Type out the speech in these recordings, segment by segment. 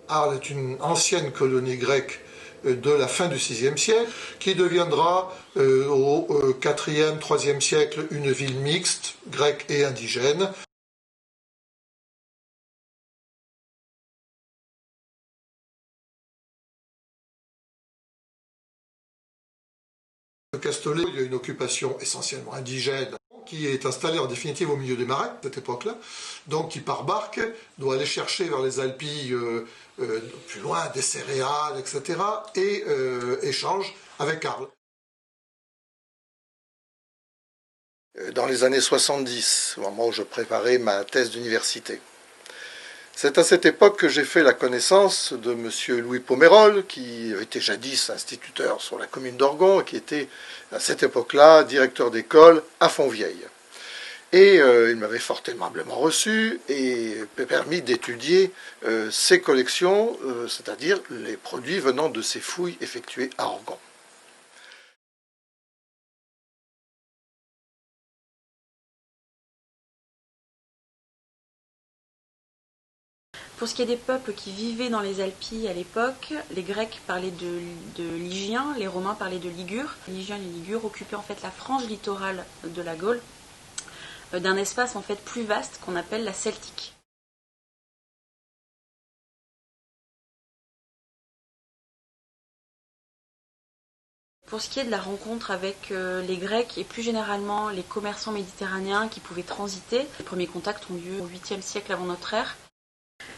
Arles est une ancienne colonie grecque de la fin du VIe siècle, qui deviendra au IVe, IIIe siècle une ville mixte, grecque et indigène. Le Castellet, il y a une occupation essentiellement indigène qui est installée en définitive au milieu des marais, à cette époque-là, donc qui par barque doit aller chercher vers les Alpilles plus loin des céréales, etc., et échange avec Arles. Dans les années 70, au moment où je préparais ma thèse d'université. C'est à cette époque que j'ai fait la connaissance de M. Louis Pomerol, qui était jadis instituteur sur la commune d'Orgon, et qui était à cette époque-là directeur d'école à Fontvieille. Et il m'avait fort aimablement reçu et permis d'étudier ses collections, c'est-à-dire les produits venant de ses fouilles effectuées à Orgon. Pour ce qui est des peuples qui vivaient dans les Alpilles à l'époque, les Grecs parlaient de Lygiens, les Romains parlaient de Ligures. Les Lygiens et les Ligures occupaient en fait la frange littorale de la Gaule, d'un espace en fait plus vaste qu'on appelle la Celtique. Pour ce qui est de la rencontre avec les Grecs et plus généralement les commerçants méditerranéens qui pouvaient transiter, les premiers contacts ont lieu au 8e siècle avant notre ère.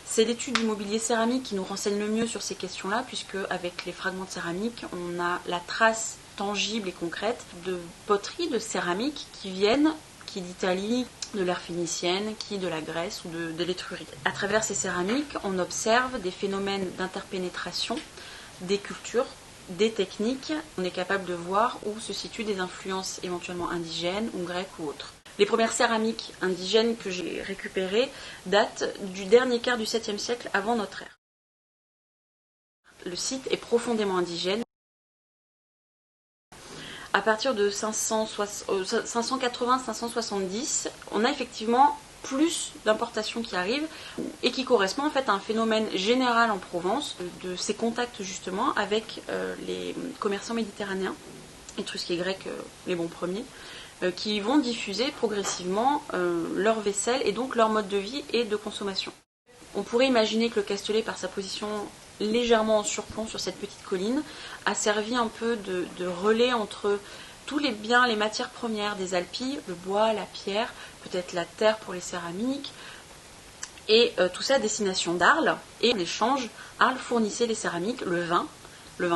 C'est l'étude du mobilier céramique qui nous renseigne le mieux sur ces questions-là, puisque avec les fragments de céramique, on a la trace tangible et concrète de poteries, de céramique qui viennent, qui d'Italie, de l'ère phénicienne, qui de la Grèce ou de l'Étrurie. À travers ces céramiques, on observe des phénomènes d'interpénétration des cultures, des techniques. On est capable de voir où se situent des influences éventuellement indigènes ou grecques ou autres. Les premières céramiques indigènes que j'ai récupérées datent du dernier quart du 7e siècle avant notre ère. Le site est profondément indigène. À partir de 580-570, on a effectivement plus d'importations qui arrivent et qui correspond en fait à un phénomène général en Provence de ces contacts justement avec les commerçants méditerranéens, étrusques et grecs les bons premiers, qui vont diffuser progressivement leur vaisselle et donc leur mode de vie et de consommation. On pourrait imaginer que le Castellet, par sa position légèrement en surplomb sur cette petite colline, a servi un peu de relais entre tous les biens, les matières premières des Alpilles, le bois, la pierre, peut-être la terre pour les céramiques, et tout ça à destination d'Arles. Et en échange, Arles fournissait les céramiques, le vin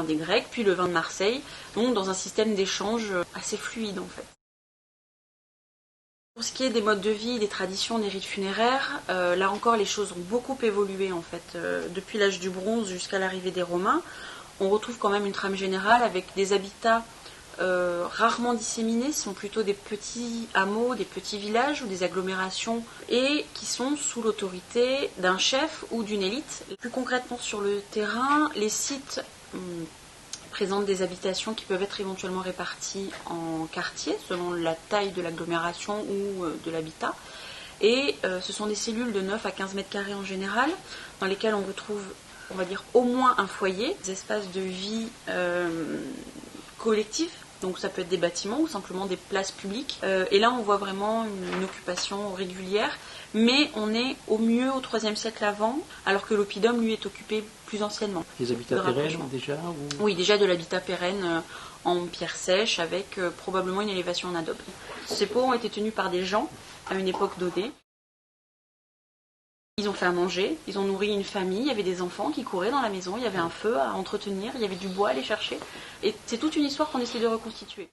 des Grecs, puis le vin de Marseille, donc dans un système d'échange assez fluide en fait. Pour ce qui est des modes de vie, des traditions, des rites funéraires, là encore les choses ont beaucoup évolué en fait. Depuis l'âge du bronze jusqu'à l'arrivée des Romains, on retrouve quand même une trame générale avec des habitats rarement disséminés, ce sont plutôt des petits hameaux, des petits villages ou des agglomérations et qui sont sous l'autorité d'un chef ou d'une élite. Plus concrètement sur le terrain, les sites présentent des habitations qui peuvent être éventuellement réparties en quartiers selon la taille de l'agglomération ou de l'habitat. Et ce sont des cellules de 9 à 15 mètres carrés en général, dans lesquelles on retrouve, on va dire, au moins un foyer, des espaces de vie collectifs. Donc ça peut être des bâtiments ou simplement des places publiques. Et là, on voit vraiment une occupation régulière, mais on est au mieux au IIIe siècle avant, alors que l'oppidum, lui, est occupé plus anciennement. Les habitats pérennes déjà Oui, déjà de l'habitat pérenne en pierre sèche, avec probablement une élévation en adobe. Ces pots ont été tenus par des gens à une époque donnée. Ils ont fait à manger, ils ont nourri une famille, il y avait des enfants qui couraient dans la maison, il y avait un feu à entretenir, il y avait du bois à aller chercher. Et c'est toute une histoire qu'on essaie de reconstituer.